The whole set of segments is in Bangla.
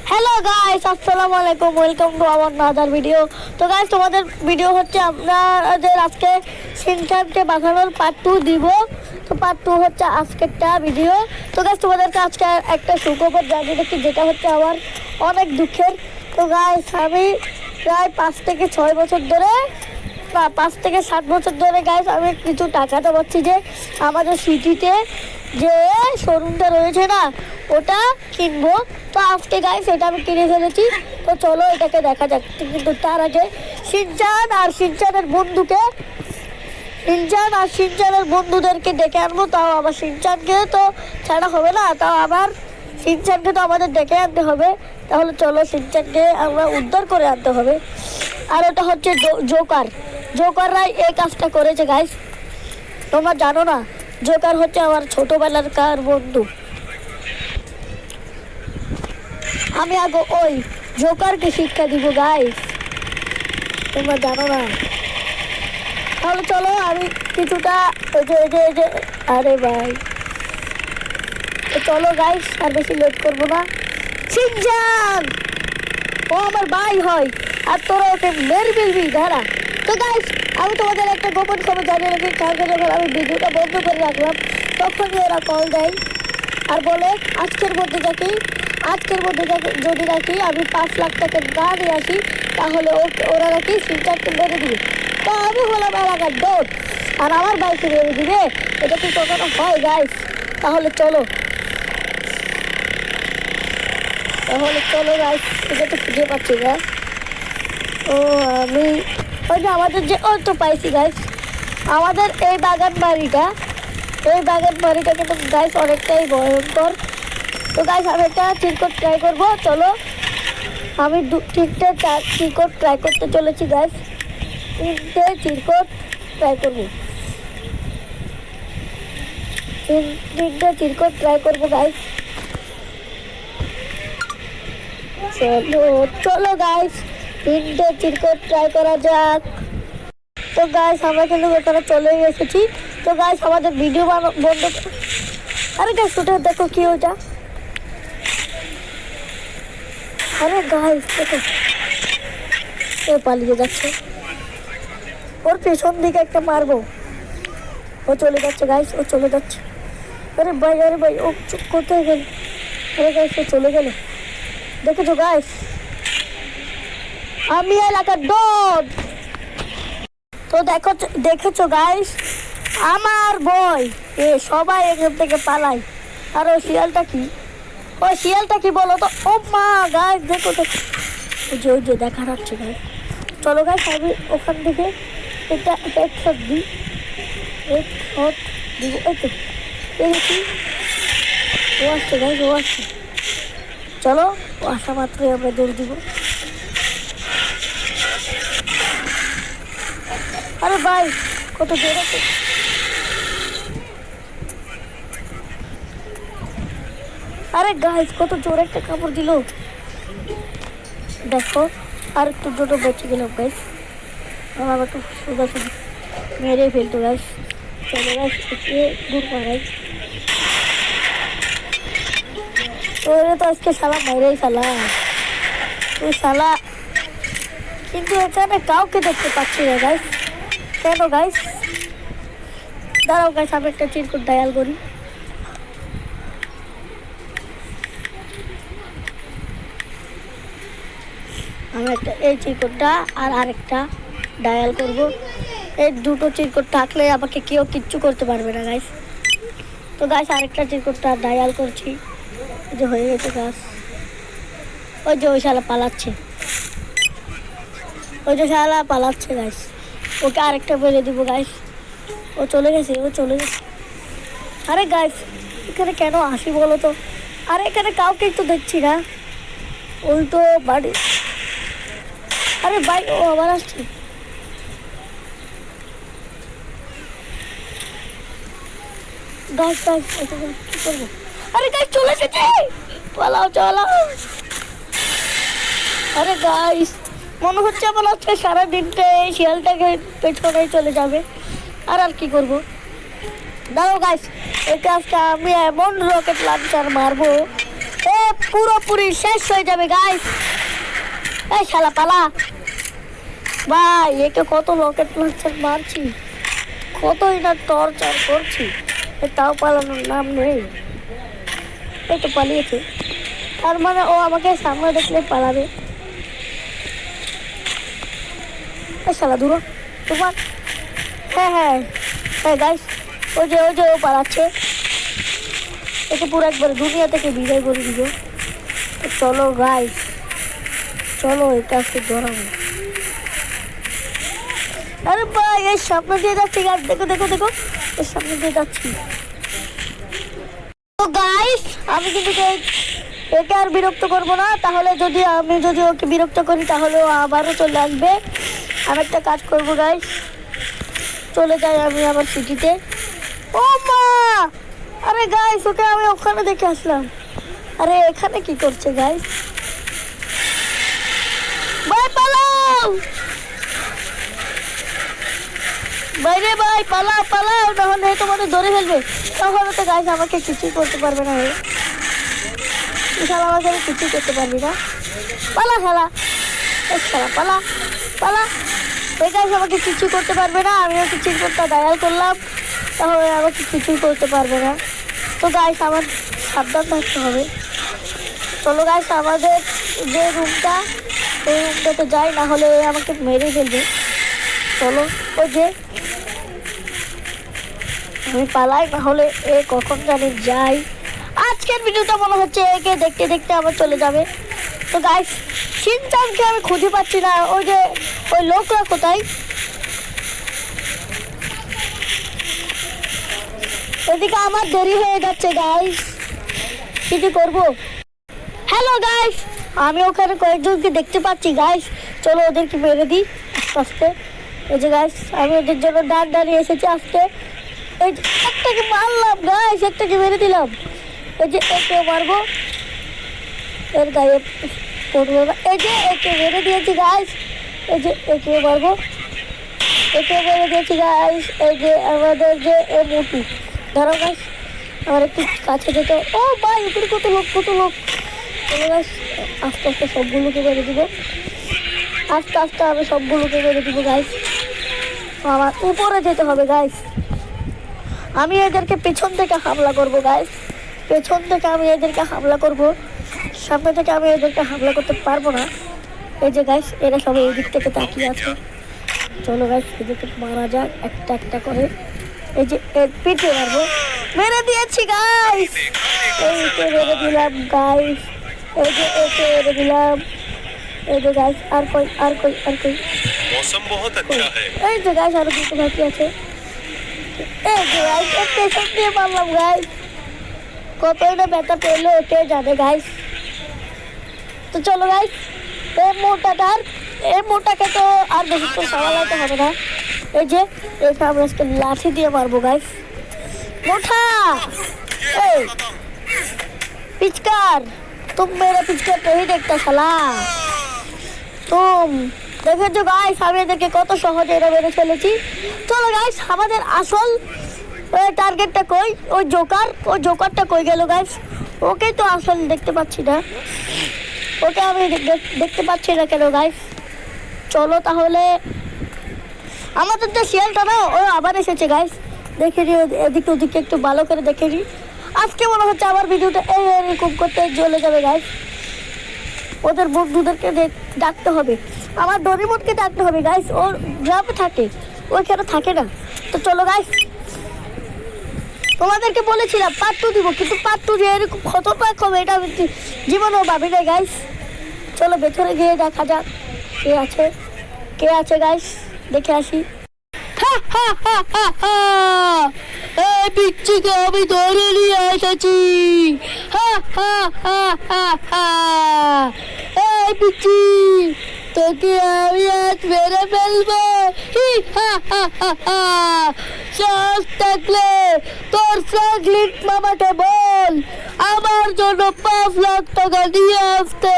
হ্যালো গাইস, আসসালামু আলাইকুম, welcome to our another video. তো গাইস, তোমাদের ভিডিও হচ্ছে আপনাদের আজকে সিনচানকে বাঁধানোর পার্ট 2 দিব। তো পার্ট 2 হচ্ছে আজকেরটা ভিডিও। তো গাইস, তোমাদেরকে আজকে একটা সুখবর জানিয়ে রাখি, যেটা হচ্ছে আমার অনেক দুঃখের। তো গাইস, আমি প্রায় 5 থেকে 6 বছর ধরে 5 থেকে 7 বছর ধরে গাইস আমি কিছু টাকা জমাচ্ছি যে আমাদের সিটিতে যে শোরুমটা রয়েছে না, ওটা কিনবো। তো আজকে গাইস এটা আমি কিনে ফেলেছি। তো চলো এটাকে দেখা যাক, কিন্তু তার আগে সিনচান আর সিনচানের বন্ধুদেরকে ডেকে আনবো। তাও আবার সিনচানকে তো ছাড়া হবে না, তাও আবার সিনচানকে তো আমাদের ডেকে আনতে হবে। তাহলে চলো সিনচানকে আমরা উদ্ধার করে আনতে হবে। আর ওটা হচ্ছে জোকাররাই এই কাজটা করেছে গাইস। তোমরা জানো না, জোকার হচ্ছে আমার ছোটবেলার কার বন্ধু। আমি আগে ওই জোকারকে শিক্ষা দিব গাইস, তোমরা জানো না। তাহলে চলো আমি কিছুটা আরে ভাই, চলো গাইস, আর বেশি লেট করবো না। সিনচান ও আমার ভাই হয়, আর তোরা ওকে মেরে ফেলবি দাঁড়া। তো গাইস, আমি তোমাদের একটা গোপন খবর জানিয়ে রাখি, কালকে যখন আমি ভিডিওটা বন্ধ করে রাখলাম তখনই ওরা কল দেয় আর বলে আজকের মধ্যে যদি রাখি আমি 5 লাখ টাকা না নিয়ে আসি, তাহলে ওরা নাকি সিনচানকে মেরে দিবে। তো আমি হলাম এলাকার ডোট, আর আমার বাইকে মেরে দিবে। এটা কি কখনো হয় গাইস? তাহলে চলো গাইস, এটা তো খুঁজে পাচ্ছি না। ও আমি ওই যে আমাদের যে ওই তো পাইছি গাইস, আমাদের এই বাগান বাড়িটা কিন্তু গাইস অনেকটাই ভয়ঙ্কর। তো গাইস, আমি একটা চিরকট ট্রাই করবো। চলো আমি 3টে চিরকট ট্রাই করতে চলেছি গাইস। 3টে চিরকট ট্রাই করবো, 3টে চিরকট ট্রাই করবো গাইস। চলো গাইস, 3টে চিরকট ট্রাই করা যাক। তো গাইস, আমরা কিন্তু ওখানে চলে এসেছি। তো গাইস, আমাদের ভিডিও বন্ধ। আরে গাইস, ওটা দেখো কি ওটা। আরে গাইস দেখো, ও পালিয়ে যাচ্ছে। ওর পেছন দিকে একটা মারবো। ও চলে যাচ্ছে গাইস, ও চলে যাচ্ছে। আরে ভাই ও কোথায় গেল? আরে গাইস, ও চলে গেল। দেখেছো গাইস, আমি এলাকার ডগ। তো দেখেছো গাইস, আমার ভয় সবাই এখান থেকে পালাই। আর ওই শিয়ালটা কি বলো তো? ও মা গাইস, দেখো তো, ওই যে দেখা যাচ্ছে গাইস। চলো গাইস, আমি ওখান থেকে একটা হেডশট দিই। এই তো দেখেছি, ও আসছে গাইস, ও আসছে। চলো, ও আসা মাত্রই আমরা দৌড় দিব। আরে ভাই, কত জোর আছে। আরে গাইস, কত জোর একটা কাপড় দিল দেখো। আর একটু জোর বেঁচে গেলাম গাইস, আমার একটু সোজাসুজি মেরে ফেলতো গাইস। চলো গাইস, দূর পাড়াই। ওরে তো আজকে শালা মেরেই ফেলা, ওই শালা। কিন্তু এখানে কাউকে দেখতে পাচ্ছি না গাইস, কেন গাইস? দাঁড়াও গাইস, আমি একটা চিরকুট ডায়াল করি। আমি একটা এই চিরকুটটা আর আরেকটা ডায়াল করব। এই দুটো চিরকুট থাকলে আমাকে কেউ কিচ্ছু করতে পারবে না গাইস। তো গাইস, আরেকটা চিরকুটটা ডায়াল করছি। এই যে হয়ে গেছে গাছ। ওই যে ওই শালা পালাচ্ছে গাইস। ওকে আরেকটা বেড়ে দিব গাইস। ও চলে গেছে। আরে গাইস, এখানে কেন আসি বলো তো? আরে এখানে কাউকে তো দেখছি না, উল্টো বাড়ি। আরে ভাই, ও আবার আসছে। গাইস কি করবো? আরে গাইস, চলে এসেছে, পালাও। আরে গাইস, মনে হচ্ছে আমার আজকে সারাদিনটা এই শিয়ালটাকে পেছনে চলে যাবে। আর কি করব? দাঁড়াও গাইস, এই কাজটা আমি এমন রকেট লঞ্চার মারবো, পুরোপুরি শেষ হয়ে যাবে গাইস। এই শালা পালা ভাই, একে কত রকেট লঞ্চার মারছি, কতই না টর্চার করছি, তাও পালানোর নাম নেই। এই তো পালিয়েছে, তার মানে ও আমাকে সামনে দেখলে পালাবে। শালা দূর তোমার। হ্যাঁ হ্যাঁ হ্যাঁ গাইস, ওই যে ও পালাচ্ছে, একে পুরো একবার দুনিয়া থেকে বিদায় করে দিব। চলো গাইস, চলো এটা আজকে ধরাবো। আরে ভাই এর সামনে দিয়ে যাচ্ছি গাইস, দেখো দেখো দেখো, এর সামনে দিয়ে যাচ্ছি। তো গাইস আমি কিন্তু একে আর বিরক্ত করবো না, তাহলে যদি ওকে বিরক্ত করি তাহলে ও আবারও চলে আসবে। আমি একটা কাজ করবো গাইস, চলে যাই আমি আমার সিটিতে। ও মা, আরে গাইস ওকে আমি ওখানে দেখে আসলাম, আরে এখানে কি করছে গাইস? ভাই পালাও, বাইরে ভাই পালাও পালাও, নাহলে তোমাদের ধরে ফেলবে। তাহলে তো গাইস আমাকে কিছুই করতে পারবে না, আমাকে কিছুই করতে পারবি না। পালা খেলা, খেলা পালা পালা, ওই গাইস আমাকে কিছু করতে পারবে না। আমিও কিছু করতে ডায়াল করলাম, তাহলে আমাকে কিছুই করতে পারবে না। তো গাইস আমার সাবধান থাকতে হবে। চলো গাইস আমাদের যে রুমটা, ওই রুমটাতে যাই, না হলে আমাকে মেরে ফেলবে। চলো ওই যে আমি পালাই, না হলে এ কখন জানি যাই। আজকের ভিডিওটা মনে হচ্ছে একে দেখতে দেখতে আবার চলে যাবে। তো গাইস শিনচানকে আমি খুঁজে পাচ্ছি না, ওই লোকরা কোথায়? এদিকে আমার দেরি হয়ে যাচ্ছে গাইস, কিছু করবো। হ্যালো গাইস, আমি ওখানে কয়েকজনকে দেখতে পাচ্ছি গাইস, চলো ওদেরকে মেরে দিই আস্তে আস্তে। এই যে গাইস আমি ওদের জন্য দাঁড়িয়ে এসেছি আজকে। এই যে একটাকে মারলাম গাইস, একটাকে মেরে দিলাম। এই যে একে মারবো, এর গায়ে পড়বো না। এই যে একে মেরে দিয়েছি গাইস, এই যে একে মারবো, একে মেরে দিয়েছি গাইস। এই যে আমাদের যে মোটু, ধরো গাইস আমার একটু কাছে যেতে। ও ভাই উপরে কত লোক কত লোক। চলো গাইস আস্তে আস্তে সবগুলোকে মেরে দিব, আস্তে আস্তে আমি সবগুলোকে মেরে দিব গাইস। আমার উপরে যেতে হবে গাইস, আমি এদেরকে পেছন থেকে হামলা করবো গাইস, পেছন থেকে আমি এদেরকে হামলা করব, সামনে থেকে আমি এদেরকে হামলা করতে পারবো না। এই যে গাইস এরা সবাই এই দিক থেকে তাকিয়ে আছে। চলো গাইস এদেরকে মারা যাক একটা একটা করে। এই যে পিঠে মারবো, মেরে দিয়েছি গাইস, এইকে মেরে দিলাম গাইস, এই যে একে মেরে দিলাম। এই যে গাইস আর কই মৌসুম বহুত আচ্ছা है। এই যে গাইস আর দুটো বাকি আছে। এই যে গাইস একটা শট দিয়ে মারলাম গাইস, কতই না ব্যথা পেলো কে জানে গাইস। তো চলো গাইস এই মোটাকে তো আর বেশি তো সামলাতে হবে না। এই যে এটা আমরা আজকে লাঠি দিয়ে মারবো গাইস। মোটা এই पिचकार, तुम मेरा पिचकार नहीं देखता साला। तुम দেখে তো গাইস আমি এদেরকে কত সহজে এরা মেরে ফেলেছি। চলো গাইস আমাদের আসল টার্গেটটা কই? ওই জোকারটা কই গেল গাইস? ওকে তো আসল দেখতে পাচ্ছি না, ওকে আমি দেখতে পাচ্ছি না কেন গাইস? চলো তাহলে আমাদের যে শিয়ালটা না ও আবার এসেছে গাইস, দেখে নি এদিকে ওদিকে একটু ভালো করে দেখে নি। আজকে মনে হচ্ছে আমার ভিডিওটা এরকম করতে চলে যাবে গাইস। ওদের বন্ধুদেরকে ডাকতে হবে, আমার ডরিমনকে ডাকতে হবে গাইস, ওর গ্রামে থাকে, ওইখানে থাকে না। তো চলো গাইস তোমাদেরকে বলেছিলাম পার্ট 2 দিব, কিন্তু পার্ট 2 যে এরকম খতরনাক হবে এটা আমি জীবনেও ভাবি নাই গাইস। চলো ভেতরে গিয়ে দেখা যাক কে আছে গাইস, দেখে আসি। এই পিচ্চিকে আমি ধরে নিয়ে এসেছি। এই পিচ্চি তোকে আমি আজ মেরে ফেলবো। সাহস থাকলে তোর ফ্র্যাঙ্কলিন মামাকে বল আমার জন্য 5 লাখ টাকা দিয়ে আসতে,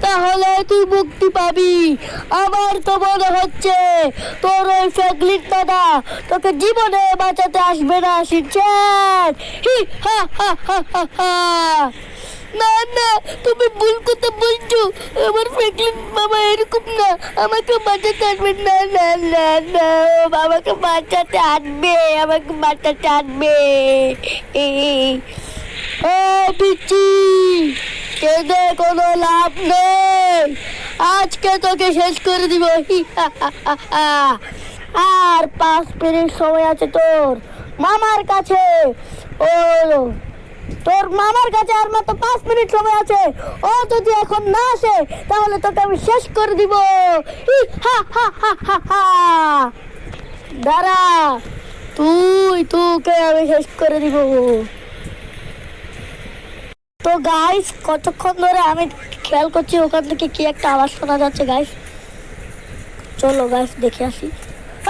তাহলে তুই মুক্তি পাবি। আমার তো মনে হচ্ছে তোর ওই ফ্র্যাঙ্কলিন দাদা তোকে জীবনে বাঁচাতে আসবে না। শিনচ্যান না না, তুমি ভুল কথা বলছো। আমার ফ্র্যাঙ্কলিন বাবা এরকম না, আমাকে বাঁচাতে আসবে। না না না না, ও বাবাকে বাঁচাতে আসবে, আমাকে বাঁচাতে আসবে। ও পিচ্ছি, কেঁদে কোনো লাভ নেই, আজকে তোকে শেষ করে দিব। আর 5 মিনিট সময় আছে তোর মামার কাছে। ও তোর মামার কাছে আর মাত্র 5 মিনিট সময় আছে। ও যদি এখন না আসে তাহলে তোকে আমি শেষ করে দিব। দাঁড়া, তোকে আমি শেষ করে দিব। তো গাইস, কতক্ষণ ধরে আমি খেয়াল করছি ওখান থেকে কি একটা আওয়াজ শোনা যাচ্ছে গাইস। চলো গাইস দেখে আসি।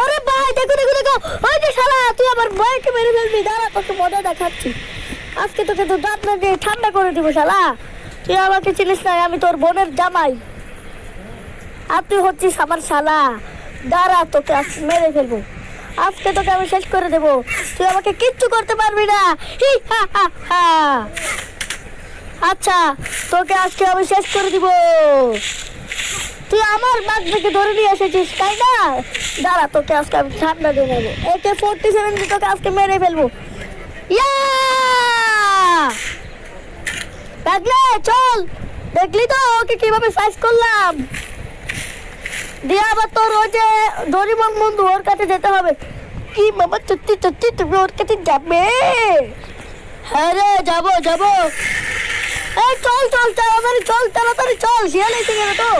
আরে ভাই দেখো দেখো দেখো, ওই যে শালা, তুই আমার ভাইকে মেরে ফেলবি। দাঁড়া, তোকে মজা দেখাচ্ছি। আজকে তোকে তো দাঁত না দিয়ে ঠান্ডা করে দিব শালা। তুই আমাকে চিনিস না, আমি তোর বোনের জামাই, আর তুই হচ্ছিস আমার শালা। দাঁড়া, তোকে আজকে মেরে ফেলবো। আজকে তোকে আমি শেষ করে দেবো, তুই আমাকে কিচ্ছু করতে পারবি না। আচ্ছা, তোকে আজকে আমি শেষ করে দিব। তুই আমার বাগ থেকে ধরে নিয়ে এসেছিস তাই না? দাঁড়া, তোকে আজকে আমি ঠান্ডা দিয়ে নেবো। AK-47 দিয়ে তোকে আজকে মেরে ফেলবো। ইয়া! দেখলে, চল, দেখলি তো ওকে কিভাবে সাইজ করলাম। দিয়ে আবার তোর ওই যে ডোরিমন বন্ধু, ওর কাছে যেতে হবে। কি বাবা, সত্যি সত্যি তুমি ওর কাছে যাবে? হ্যাঁ রে, যাবো যাবো। এই চল চল তাড়াতাড়ি চল, তাড়াতাড়ি চল, শিয়াল এসে গেলে তো।